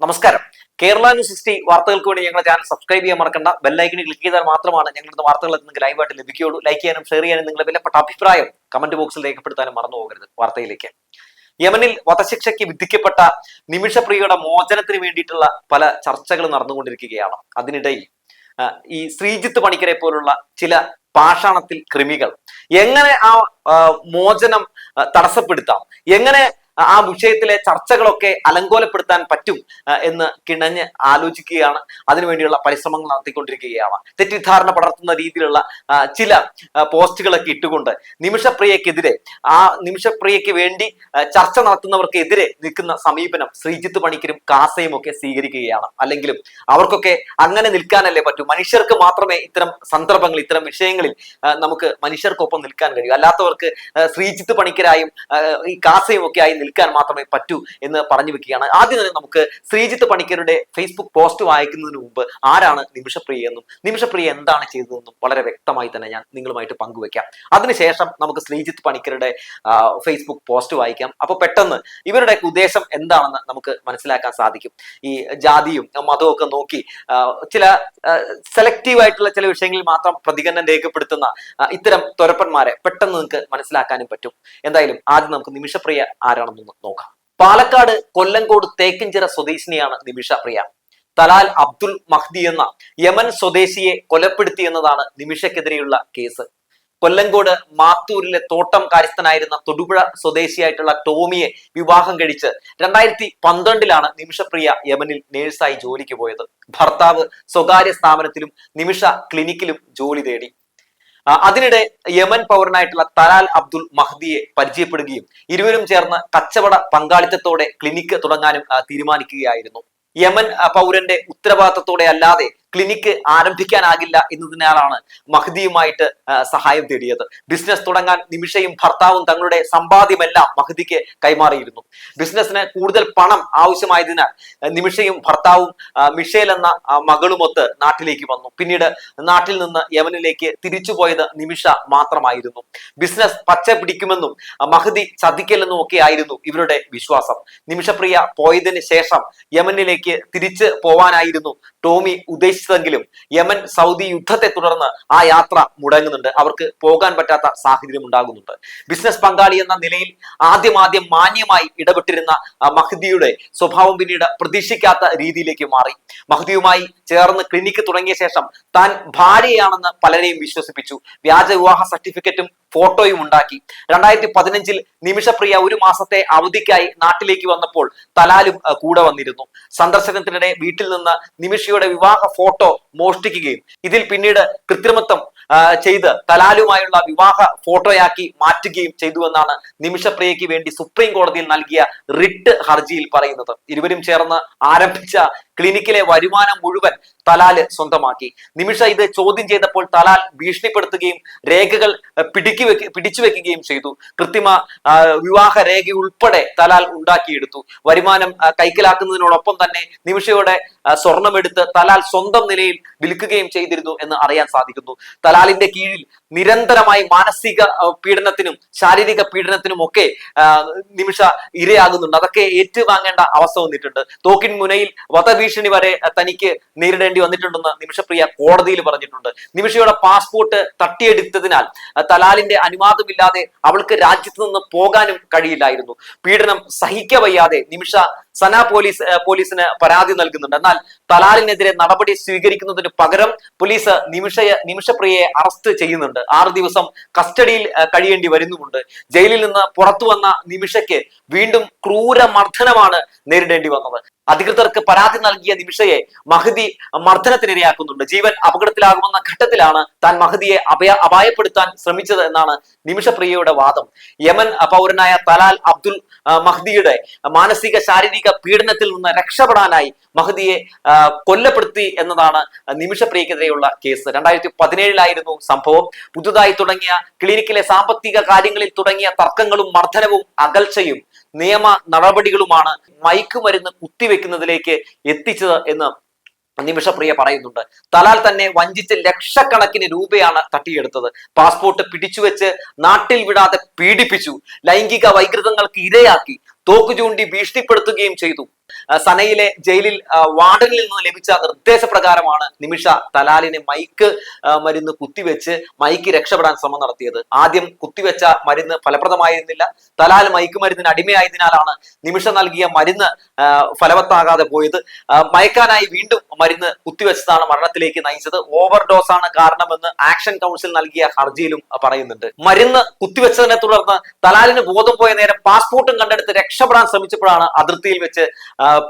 നമസ്കാരം. കേരള ന്യൂസ് 60 വാർത്തകൾക്ക് വേണ്ടി ഞങ്ങളുടെ ചാനൽ സബ്സ്ക്രൈബ് ചെയ്യാൻ മറക്കണ്ട. ബെല്ലൈക്കണിൽ ക്ലിക്ക് ചെയ്താൽ മാത്രമാണ് ഞങ്ങളുടെ വാർത്തകൾ നിങ്ങൾക്ക് ലൈവായിട്ട് ലഭിക്കുകയുള്ളൂ. ലൈക്ക് ചെയ്യാനും ഷെയർ ചെയ്യാനും നിങ്ങളുടെ വിലപ്പെട്ട അഭിപ്രായം കമന്റ് ബോക്സിൽ രേഖപ്പെടുത്താനും മറന്നു പോകരുത്. വാർത്തയിലേക്ക്. യമനിൽ വധശിക്ഷയ്ക്ക് വിധിക്കപ്പെട്ട നിമിഷപ്രിയയുടെ മോചനത്തിന് വേണ്ടിയിട്ടുള്ള പല ചർച്ചകൾ നടന്നുകൊണ്ടിരിക്കുകയാണ്. അതിനിടയിൽ ഈ ശ്രീജിത്ത് പണിക്കരെ പോലുള്ള ചില പാഷാണത്തിൽ കൃമികൾ എങ്ങനെ ആ മോചനം തടസ്സപ്പെടുത്താം, എങ്ങനെ ആ വിഷയത്തിലെ ചർച്ചകളൊക്കെ അലങ്കോലപ്പെടുത്താൻ പറ്റും എന്ന് കിണഞ്ഞ് ആലോചിക്കുകയാണ്. അതിനുവേണ്ടിയുള്ള പരിശ്രമങ്ങൾ നടത്തിക്കൊണ്ടിരിക്കുകയാണ്. തെറ്റിദ്ധാരണ പടർത്തുന്ന രീതിയിലുള്ള ചില പോസ്റ്റുകളൊക്കെ ഇട്ടുകൊണ്ട് നിമിഷപ്രിയക്കെതിരെ, ആ നിമിഷപ്രിയക്ക് വേണ്ടി ചർച്ച നടത്തുന്നവർക്കെതിരെ നിൽക്കുന്ന സമീപനം ശ്രീജിത്ത് പണിക്കരും കാസയും ഒക്കെ സ്വീകരിക്കുകയാണ്. അല്ലെങ്കിലും അവർക്കൊക്കെ അങ്ങനെ നിൽക്കാനല്ലേ പറ്റൂ. മനുഷ്യർക്ക് മാത്രമേ ഇത്തരം സന്ദർഭങ്ങൾ, ഇത്തരം വിഷയങ്ങളിൽ നമുക്ക് മനുഷ്യർക്കൊപ്പം നിൽക്കാൻ കഴിയൂ. അല്ലാത്തവർക്ക് ശ്രീജിത്ത് പണിക്കരായും ഈ കാസയും ഒക്കെ ആയി നിൽക്കാൻ മാത്രമേ പറ്റൂ എന്ന് പറഞ്ഞു വെക്കുകയാണ്. ആദ്യം തന്നെ നമുക്ക് ശ്രീജിത്ത് പണിക്കരുടെ ഫേസ്ബുക്ക് പോസ്റ്റ് വായിക്കുന്നതിന് മുമ്പ് ആരാണ് നിമിഷപ്രിയ എന്നും നിമിഷപ്രിയ എന്താണ് ചെയ്തതെന്നും വളരെ വ്യക്തമായി തന്നെ ഞാൻ നിങ്ങളുമായിട്ട് പങ്കുവെക്കാം. അതിനുശേഷം നമുക്ക് ശ്രീജിത്ത് പണിക്കരുടെ ഫേസ്ബുക്ക് പോസ്റ്റ് വായിക്കാം. അപ്പോൾ പെട്ടെന്ന് ഇവരുടെ ഉദ്ദേശം എന്താണെന്ന് നമുക്ക് മനസ്സിലാക്കാൻ സാധിക്കും. ഈ ജാതിയും മതവും ഒക്കെ നോക്കി ചില സെലക്റ്റീവ് ആയിട്ടുള്ള ചില വിഷയങ്ങളിൽ മാത്രം പ്രതികരണം രേഖപ്പെടുത്തുന്ന ഇത്തരം തൊരപ്പന്മാരെ പെട്ടെന്ന് നിങ്ങൾക്ക് മനസ്സിലാക്കാനും പറ്റും. എന്തായാലും ആദ്യം നമുക്ക് നിമിഷപ്രിയ ആരാണെന്നൊന്ന് നോക്കാം. പാലക്കാട് കൊല്ലങ്കോട് തേക്കിൻചിറ സ്വദേശിനിയാണ് നിമിഷപ്രിയ. തലാൽ അബ്ദുൽ മഹ്ദി എന്ന യമൻ സ്വദേശിയെ കൊലപ്പെടുത്തി എന്നതാണ് നിമിഷക്കെതിരെയുള്ള കേസ്. കൊല്ലങ്കോട് മാത്തൂരിലെ തോട്ടം കാര്യസ്ഥനായിരുന്ന തൊടുപുഴ സ്വദേശിയായിട്ടുള്ള ടോമിയെ വിവാഹം കഴിച്ച് 2012 നിമിഷപ്രിയ യമനിൽ നേഴ്സായി ജോലിക്ക് പോയത്. ഭർത്താവ് സ്വകാര്യ സ്ഥാപനത്തിലും നിമിഷ ക്ലിനിക്കിലും ജോലി തേടി. അതിനിടെ യമൻ പൗരനായിട്ടുള്ള തലാൽ അബ്ദുൽ മഹ്ദിയെ പരിചയപ്പെടുകയും ഇരുവരും ചേർന്ന് കച്ചവട പങ്കാളിത്തത്തോടെ ക്ലിനിക്ക് തുടങ്ങാനും തീരുമാനിക്കുകയായിരുന്നു. യമൻ പൗരന്റെ ഉത്തരവാദിത്തത്തോടെ അല്ലാതെ ക്ലിനിക്ക് ആരംഭിക്കാനാകില്ല എന്നതിനാലാണ് മഹ്ദിയുമായിട്ട് സഹായം തേടിയത്. ബിസിനസ് തുടങ്ങാൻ നിമിഷയും ഭർത്താവും തങ്ങളുടെ സമ്പാദ്യമെല്ലാം മഹ്ദിക്ക് കൈമാറിയിരുന്നു. ബിസിനസ്സിന് കൂടുതൽ പണം ആവശ്യമായതിനാൽ നിമിഷയും ഭർത്താവും മിഷേൽ എന്ന മകളുമൊത്ത് നാട്ടിലേക്ക് വന്നു. പിന്നീട് നാട്ടിൽ നിന്ന് യമനിലേക്ക് തിരിച്ചുപോയത് നിമിഷ മാത്രമായിരുന്നു. ബിസിനസ് പച്ച പിടിക്കുമെന്നും മഹ്ദി ചതിക്കലെന്നും ഒക്കെ ആയിരുന്നു ഇവരുടെ വിശ്വാസം. നിമിഷപ്രിയ പോയതിനു ശേഷം യമനിലേക്ക് തിരിച്ചു പോവാനായിരുന്നു ടോമി ഉദ്ദേശിച്ചതെങ്കിലും യമൻ സൗദി യുദ്ധത്തെ തുടർന്ന് ആ യാത്ര മുടങ്ങുന്നുണ്ട്. അവർക്ക് പോകാൻ പറ്റാത്ത സാഹചര്യം ഉണ്ടാകുന്നുണ്ട്. ബിസിനസ് പങ്കാളി എന്ന നിലയിൽ ആദ്യം മാന്യമായി ഇടപെട്ടിരുന്ന മഹ്ദിയുടെ സ്വഭാവം പിന്നീട് പ്രതീക്ഷിക്കാത്ത രീതിയിലേക്ക് മാറി. മഹ്ദിയുമായി ചേർന്ന് ക്ലിനിക്ക് തുടങ്ങിയ ശേഷം താൻ ഭാര്യയാണെന്ന് പലരെയും വിശ്വസിപ്പിച്ചു. വ്യാജ വിവാഹ സർട്ടിഫിക്കറ്റും ഫോട്ടോയും ഉണ്ടാക്കി. 2015 നിമിഷപ്രിയ ഒരു മാസത്തെ അവധിക്കായി നാട്ടിലേക്ക് വന്നപ്പോൾ തലാലും കൂടെ വന്നിരുന്നു. സന്ദർശനത്തിനിടെ വീട്ടിൽ നിന്ന് നിമിഷയുടെ വിവാഹ ഫോട്ടോ മോഷ്ടിക്കുകയും ഇതിൽ പിന്നീട് കൃത്രിമത്വം ചെയ്ത് തലാലുമായുള്ള വിവാഹ ഫോട്ടോയാക്കി മാറ്റുകയും ചെയ്തുവെന്നാണ് നിമിഷപ്രിയയ്ക്ക് വേണ്ടി സുപ്രീം കോടതിയിൽ നൽകിയ റിട്ട് ഹർജിയിൽ പറയുന്നത്. ഇരുവരും ചേർന്ന് ആരംഭിച്ച ക്ലിനിക്കിലെ വരുമാനം മുഴുവൻ തലാൽ സ്വന്തമാക്കി. നിമിഷ ഇത് ചോദ്യം ചെയ്തപ്പോൾ തലാൽ ഭീഷണിപ്പെടുത്തുകയും രേഖകൾ പിടിച്ചു വെക്കുകയും ചെയ്തു. കൃത്രിമ വിവാഹ രേഖ ഉൾപ്പെടെ തലാൽ ഉണ്ടാക്കിയെടുത്തു. വരുമാനം കൈക്കലാക്കുന്നതിനോടൊപ്പം തന്നെ നിമിഷയുടെ സ്വർണമെടുത്ത് തലാൽ സ്വന്തം നിലയിൽ വിൽക്കുകയും ചെയ്തിരുന്നു എന്ന് അറിയാൻ സാധിക്കുന്നു. തലാലിന്റെ കീഴിൽ നിരന്തരമായി മാനസിക പീഡനത്തിനും ശാരീരിക പീഡനത്തിനും ഒക്കെ നിമിഷ ഇരയാകുന്നുണ്ട്. അതൊക്കെ ഏറ്റുവാങ്ങേണ്ട അവസ്ഥ വന്നിട്ടുണ്ട്. തോക്കിൻ മുനയിൽ വധഭീഷണി വരെ തനിക്ക് നേരിടേണ്ടി വന്നിട്ടുണ്ടെന്ന് നിമിഷപ്രിയ കോടതിയിൽ പറഞ്ഞിട്ടുണ്ട്. നിമിഷയുടെ പാസ്പോർട്ട് തട്ടിയെടുത്തതിനാൽ തലാലിന്റെ അനുവാദമില്ലാതെ അവൾക്ക് രാജ്യത്ത് നിന്ന് പോകാനും കഴിയില്ലായിരുന്നു. പീഡനം സഹിക്കവയ്യാതെ നിമിഷ സന പോലീസിന് പരാതി നൽകുന്നുണ്ട്. എന്നാൽ തലാലിനെതിരെ നടപടി സ്വീകരിക്കുന്നതിന് പകരം പോലീസ് നിമിഷപ്രിയയെ അറസ്റ്റ് ചെയ്യുന്നുണ്ട്. 6 ദിവസം കസ്റ്റഡിയിൽ കഴിയേണ്ടി വരുന്നുമുണ്ട്. ജയിലിൽ നിന്ന് പുറത്തു വന്ന നിമിഷയ്ക്ക് വീണ്ടും ക്രൂരമർദ്ദനമാണ് നേരിടേണ്ടി വന്നത്. അധികൃതർക്ക് പരാതി നൽകിയ നിമിഷയെ മഹ്ദി മർദ്ദനത്തിനിരയാക്കുന്നുണ്ട്. ജീവൻ അപകടത്തിലാകുമെന്ന ഘട്ടത്തിലാണ് താൻ മഹ്ദിയെ അപായപ്പെടുത്താൻ ശ്രമിച്ചത് എന്നാണ് നിമിഷപ്രിയയുടെ വാദം. യമൻ പൗരനായ തലാൽ അബ്ദുൽ മഹ്ദിയുടെ മാനസിക ശാരീരിക പീഡനത്തിൽ നിന്ന് രക്ഷപ്പെടാനായി മഹ്ദിയെ കൊല്ലപ്പെടുത്തി എന്നതാണ് നിമിഷപ്രിയക്കെതിരെയുള്ള കേസ്. 2017 സംഭവം. പുതുതായി തുടങ്ങിയ ക്ലിനിക്കിലെ സാമ്പത്തിക കാര്യങ്ങളിൽ തുടങ്ങിയ തർക്കങ്ങളും മർദ്ദനവും അകൽച്ചയും നിയമ നടപടികളുമാണ് മയക്കുമരുന്ന് കുത്തിവെക്കുന്നതിലേക്ക് എത്തിച്ചത് എന്ന് നിമിഷപ്രിയ പറയുന്നുണ്ട്. തലാൽ തന്നെ വഞ്ചിച്ച് ലക്ഷക്കണക്കിന് രൂപയാണ് തട്ടിയെടുത്തത്. പാസ്പോർട്ട് പിടിച്ചുവെച്ച് നാട്ടിൽ വിടാതെ പീഡിപ്പിച്ചു. ലൈംഗിക വൈകൃതങ്ങൾക്ക് ഇരയാക്കി. തോക്ക് ചൂണ്ടി ഭീഷണിപ്പെടുത്തുകയും ചെയ്തു. സനയിലെ ജയിലിൽ വാർഡനിൽ നിന്ന് ലഭിച്ച നിർദ്ദേശപ്രകാരമാണ് നിമിഷ തലാലിനെ മയക്ക് മരുന്ന് കുത്തിവെച്ച് മയക്ക് രക്ഷപ്പെടാൻ ശ്രമം നടത്തിയത്. ആദ്യം കുത്തിവെച്ച മരുന്ന് ഫലപ്രദമായിരുന്നില്ല. തലാൽ മയക്കുമരുന്നിന് അടിമയായതിനാലാണ് നിമിഷ നൽകിയ മരുന്ന് ഫലവത്താകാതെ പോയത്. മയക്കാനായി വീണ്ടും മരുന്ന് കുത്തിവെച്ചതാണ് മരണത്തിലേക്ക് നയിച്ചത്. ഓവർഡോസ് ആണ് കാരണമെന്ന് ആക്ഷൻ കൗൺസിൽ നൽകിയ ഹർജിയിലും പറയുന്നുണ്ട്. മരുന്ന് കുത്തിവെച്ചതിനെ തുടർന്ന് തലാലിന് ബോധം പോയ നേരം പാസ്പോർട്ടും കണ്ടെടുത്ത് രക്ഷപ്പെടാൻ ശ്രമിച്ചപ്പോഴാണ് അതിർത്തിയിൽ വെച്ച്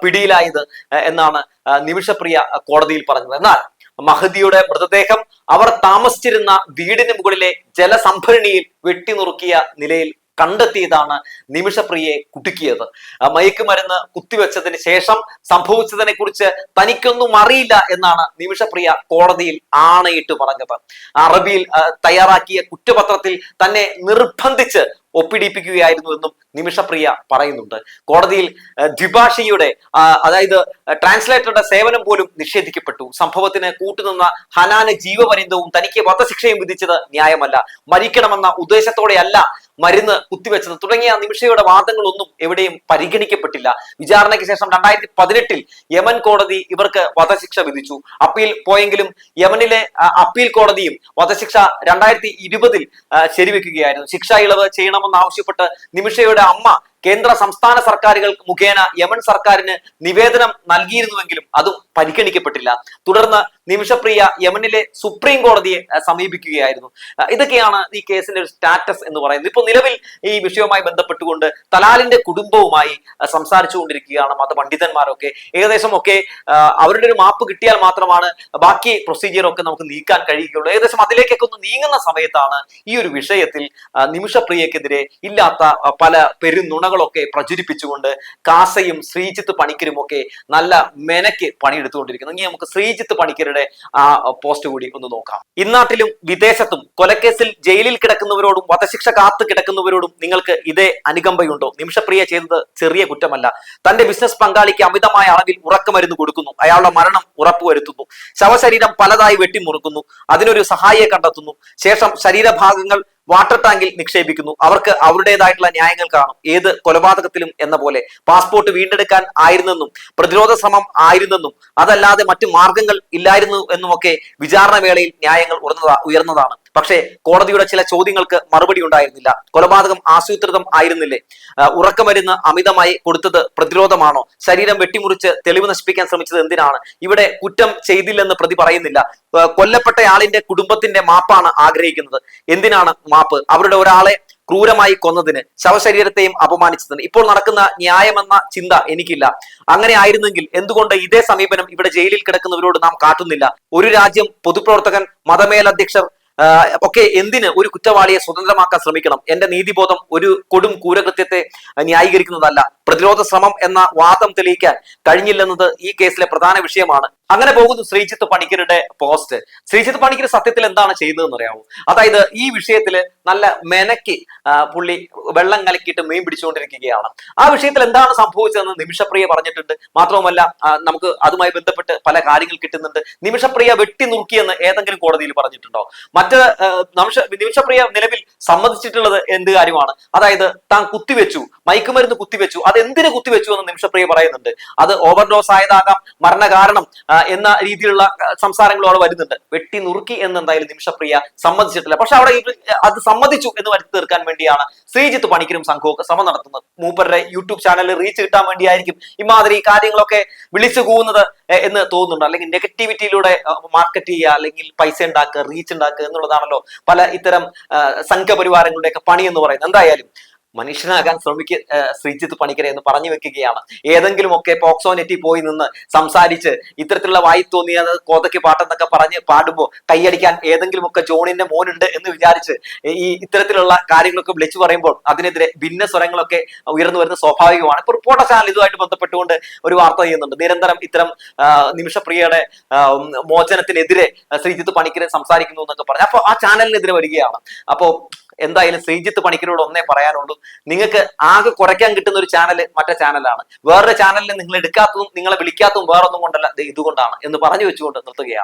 പിടിയിലായത് എന്നാണ് നിമിഷപ്രിയ കോടതിയിൽ പറഞ്ഞത്. എന്നാൽ മഹദിയുടെ മൃതദേഹം അവർ താമസിച്ചിരുന്ന വീടിന് മുകളിലെ ജലസംഭരണിയിൽ വെട്ടിനുറുക്കിയ നിലയിൽ കണ്ടെത്തിയതാണ് നിമിഷപ്രിയയെ കുടുക്കിയത്. മയക്കുമരുന്ന് കുത്തിവെച്ചതിന് ശേഷം സംഭവിച്ചതിനെ കുറിച്ച് തനിക്കൊന്നും അറിയില്ല എന്നാണ് നിമിഷപ്രിയ കോടതിയിൽ ആണയിട്ട് പറഞ്ഞത്. അറബിയിൽ തയ്യാറാക്കിയ കുറ്റപത്രത്തിൽ തന്നെ നിർബന്ധിച്ച് ഒപ്പിടിപ്പിക്കുകയായിരുന്നു എന്നും നിമിഷപ്രിയ പറയുന്നുണ്ട്. കോടതിയിൽ ദ്വിഭാഷിയുടെ അതായത് ട്രാൻസ്ലേറ്ററുടെ സേവനം പോലും നിഷേധിക്കപ്പെട്ടു. സംഭവത്തിന് കൂട്ടുനിന്ന ഹനാന് ജീവപര്യന്തവും തനിക്ക് വധശിക്ഷയും വിധിച്ചത് ന്യായമല്ല, മരിക്കണമെന്ന ഉദ്ദേശത്തോടെയല്ല മരുന്ന് കുത്തിവെച്ചത് തുടങ്ങിയ നിമിഷയുടെ വാദങ്ങളൊന്നും എവിടെയും പരിഗണിക്കപ്പെട്ടില്ല. വിചാരണയ്ക്ക് ശേഷം 2018 യമൻ കോടതി ഇവർക്ക് വധശിക്ഷ വിധിച്ചു. അപ്പീൽ പോയെങ്കിലും യമനിലെ അപ്പീൽ കോടതിയും വധശിക്ഷ 2020 ശരിവെക്കുകയായിരുന്നു. ശിക്ഷ ഇളവ് ചെയ്യണമെന്നാവശ്യപ്പെട്ട് നിമിഷയുടെ അമ്മ കേന്ദ്ര സംസ്ഥാന സർക്കാരുകൾ മുഖേന യമൻ സർക്കാരിന് നിവേദനം നൽകിയിരുന്നുവെങ്കിലും അതും പരിഗണിക്കപ്പെട്ടില്ല. തുടർന്ന് നിമിഷപ്രിയ യമനിലെ സുപ്രീം കോടതിയെ സമീപിക്കുകയായിരുന്നു. ഇതൊക്കെയാണ് ഈ കേസിന്റെ ഒരു സ്റ്റാറ്റസ് എന്ന് പറയുന്നത്. ഇപ്പോൾ നിലവിൽ ഈ വിഷയവുമായി ബന്ധപ്പെട്ടുകൊണ്ട് തലാലിന്റെ കുടുംബവുമായി സംസാരിച്ചുകൊണ്ടിരിക്കുകയാണ് മതപണ്ഡിതന്മാരൊക്കെ. ഏകദേശം ഒക്കെ അവരുടെ ഒരു മാപ്പ് കിട്ടിയാൽ മാത്രമാണ് ബാക്കി പ്രൊസീജിയർ ഒക്കെ നമുക്ക് നീക്കാൻ കഴിയുകയുള്ളൂ. ഏകദേശം അതിലേക്കൊക്കെ ഒന്ന് നീങ്ങുന്ന സമയത്താണ് ഈ ഒരു വിഷയത്തിൽ നിമിഷപ്രിയക്കെതിരെ ഇല്ലാത്ത പല പെരുന്നുണകളൊക്കെ പ്രചരിപ്പിച്ചുകൊണ്ട് കാസയും ശ്രീജിത്ത് പണിക്കരും ഒക്കെ നല്ല മെനക്ക് പണിയെടുത്തുകൊണ്ടിരിക്കുന്നു. ഇനി നമുക്ക് ശ്രീജിത്ത് പണിക്കരുടെ ആ പോസ്റ്റ് കൂടി ഒന്ന് നോക്കാം. ഇന്നാട്ടിലും വിദേശത്തും കൊലക്കേസിൽ ജയിലിൽ കിടക്കുന്നവരോടും വധശിക്ഷ കാത്തു കിടക്കുന്നവരോടും നിങ്ങൾക്ക് ഇതേ അനുകമ്പയുണ്ടോ? നിമിഷപ്രിയ ചെയ്തത് ചെറിയ കുറ്റമല്ല. തന്റെ ബിസിനസ് പങ്കാളിക്ക് അമിതമായ അളവിൽ ഉറക്കമരുന്ന് കൊടുക്കുന്നു, അയാളുടെ മരണം ഉറപ്പുവരുത്തുന്നു, ശവശരീരം പലതായി വെട്ടിമുറുക്കുന്നു, അതിനൊരു സഹായിയെ കണ്ടെത്തുന്നു, ശേഷം ശരീരഭാഗങ്ങൾ വാട്ടർ ടാങ്കിൽ നിക്ഷേപിക്കുന്നു. അവർക്ക് അവരുടേതായിട്ടുള്ള ന്യായങ്ങൾ കാണും. ഏത് കൊലപാതകത്തിലും എന്ന പോലെ പാസ്പോർട്ട് വീണ്ടെടുക്കാൻ ആയിരുന്നെന്നും പ്രതിരോധ ശ്രമം ആയിരുന്നെന്നും അതല്ലാതെ മറ്റു മാർഗങ്ങൾ ഇല്ലായിരുന്നു എന്നുമൊക്കെ വിചാരണ വേളയിൽ ന്യായങ്ങൾ ഉയർന്നതാണ്. പക്ഷേ കോടതിയുടെ ചില ചോദ്യങ്ങൾക്ക് മറുപടി ഉണ്ടായിരുന്നില്ല. കൊലപാതകം ആസൂത്രിതം ആയിരുന്നില്ലേ? ഉറക്കമരുന്ന് അമിതമായി കൊടുത്തത് പ്രതിരോധമാണോ? ശരീരം വെട്ടിമുറിച്ച് തെളിവ് നശിപ്പിക്കാൻ ശ്രമിച്ചത് എന്തിനാണ്? ഇവിടെ കുറ്റം ചെയ്തില്ലെന്ന് പ്രതി പറയുന്നില്ല. കൊല്ലപ്പെട്ടയാളിന്റെ കുടുംബത്തിന്റെ മാപ്പാണ് ആഗ്രഹിക്കുന്നത്. എന്തിനാണ് മാപ്പ്? അവരുടെ ഒരാളെ ക്രൂരമായി കൊന്നതിന്, ശവശരീരത്തെയും അപമാനിച്ചതിന്. ഇപ്പോൾ നടക്കുന്ന ന്യായമെന്ന ചിന്ത എനിക്കില്ല. അങ്ങനെ ആയിരുന്നെങ്കിൽ എന്തുകൊണ്ട് ഇതേ സമീപനം ഇവിടെ ജയിലിൽ കിടക്കുന്നവരോട് നാം കാട്ടുന്നില്ല? ഒരു രാജ്യം, പൊതുപ്രവർത്തകൻ, മതമേലധ്യക്ഷർ ഒക്കെ എന്തിന് ഒരു കുറ്റവാളിയെ സ്വതന്ത്രമാക്കാൻ ശ്രമിക്കണം? എന്റെ നീതിബോധം ഒരു കൊടും ക്രൂരകൃത്യത്തെ ന്യായീകരിക്കുന്നതല്ല. പ്രതിരോധ ശ്രമം എന്ന വാദം തെളിയിക്കാൻ കഴിഞ്ഞില്ലെന്നത് ഈ കേസിലെ പ്രധാന വിഷയമാണ്. അങ്ങനെ പോകുന്നു ശ്രീജിത്ത് പണിക്കരുടെ പോസ്റ്റ്. ശ്രീജിത്ത് പണിക്കർ സത്യത്തിൽ എന്താണ് ചെയ്യുന്നതെന്ന് അറിയാമോ? അതായത് ഈ വിഷയത്തിൽ നല്ല മെനക്ക് പുള്ളി വെള്ളം കലക്കിയിട്ട് മീൻ പിടിച്ചുകൊണ്ടിരിക്കുകയാണ്. ആ വിഷയത്തിൽ എന്താണ് സംഭവിച്ചതെന്ന് നിമിഷപ്രിയ പറഞ്ഞിട്ടുണ്ട്. മാത്രവുമല്ല നമുക്ക് അതുമായി ബന്ധപ്പെട്ട് പല കാര്യങ്ങൾ കിട്ടുന്നുണ്ട്. നിമിഷപ്രിയ വെട്ടി നുറുക്കിയെന്ന് ഏതെങ്കിലും കോടതിയിൽ പറഞ്ഞിട്ടുണ്ടോ? നിമിഷപ്രിയ നിലവിൽ സമ്മതിച്ചിട്ടുള്ളത് എന്ത് കാര്യമാണ്? അതായത് താൻ കുത്തിവെച്ചു, മയക്കുമരുന്ന് കുത്തിവെച്ചു. അത് എന്തിനു കുത്തിവെച്ചു എന്ന് നിമിഷപ്രിയ പറയുന്നുണ്ട്. അത് ഓവർഡോസ് ആയതാകാം മരണകാരണം എന്ന രീതിയിലുള്ള സംസാരങ്ങളും അവിടെ വരുന്നുണ്ട്. വെട്ടി നുറുക്കി എന്ന് എന്തായാലും നിമിഷപ്രിയ സമ്മതിച്ചിട്ടില്ല. പക്ഷെ അവിടെ അത് സമ്മതിച്ചു എന്ന് വരുത്തി തീർക്കാൻ വേണ്ടിയാണ് ശ്രീജിത്ത് പണിക്കരും സംഘവും ശ്രമം നടത്തുന്നത്. മൂപ്പരുടെ യൂട്യൂബ് ചാനലിൽ റീച്ച് കിട്ടാൻ വേണ്ടിയായിരിക്കും ഇമാതിരി കാര്യങ്ങളൊക്കെ വിളിച്ചു കൂവുന്നത് എന്ന് തോന്നുന്നുണ്ട്. അല്ലെങ്കിൽ നെഗറ്റിവിറ്റിയിലൂടെ മാർക്കറ്റ് ചെയ്യുക, അല്ലെങ്കിൽ പൈസ ഉണ്ടാക്കുക, റീച്ച് ഉണ്ടാക്കുക എന്നുള്ളതാണല്ലോ പല ഇത്തരം സംഘപരിവാരങ്ങളുടെയൊക്കെ പണി എന്ന് പറയുന്നത്. എന്തായാലും മനുഷ്യനാകാൻ ശ്രീജിത്ത് പണിക്കരെ എന്ന് പറഞ്ഞു വെക്കുകയാണ്. ഏതെങ്കിലുമൊക്കെ പോക്സോ നെറ്റി പോയി നിന്ന് സംസാരിച്ച് ഇത്തരത്തിലുള്ള വായി തോന്നിയത് കോതയ്ക്ക് പാട്ടെന്നൊക്കെ പറഞ്ഞ് പാടുമ്പോൾ കൈയടിക്കാൻ ഏതെങ്കിലുമൊക്കെ ജോണിന്റെ മോനുണ്ട് എന്ന് വിചാരിച്ച് ഈ ഇത്തരത്തിലുള്ള കാര്യങ്ങളൊക്കെ വിളിച്ചു പറയുമ്പോൾ അതിനെതിരെ ഭിന്ന സ്വരങ്ങളൊക്കെ ഉയർന്നു വരുന്ന സ്വാഭാവികമാണ്. ഇപ്പൊ റിപ്പോർട്ടർ ചാനൽ ഇതുമായിട്ട് ബന്ധപ്പെട്ടുകൊണ്ട് ഒരു വാർത്ത ചെയ്യുന്നുണ്ട്. നിരന്തരം ഇത്തരം നിമിഷപ്രിയയുടെ മോചനത്തിനെതിരെ ശ്രീജിത്ത് പണിക്കരെ സംസാരിക്കുന്നു എന്നൊക്കെ പറഞ്ഞു. അപ്പൊ ആ ചാനലിനെതിരെ വരികയാണ്. അപ്പോ എന്തായാലും ശ്രീജിത്ത് പണിക്കരോട് ഒന്നേ പറയാനുള്ളൂ, നിങ്ങൾക്ക് ആകെ കുറയ്ക്കാൻ കിട്ടുന്ന ഒരു ചാനൽ മറ്റേ ചാനലാണ്. വേറൊരു ചാനലിൽ നിങ്ങൾ എടുക്കാത്തതും നിങ്ങളെ വിളിക്കാത്തതും വേറൊന്നും കൊണ്ടല്ല, ഇതുകൊണ്ടാണ് എന്ന് പറഞ്ഞു വെച്ചുകൊണ്ട് നിർത്തുകയാണ്.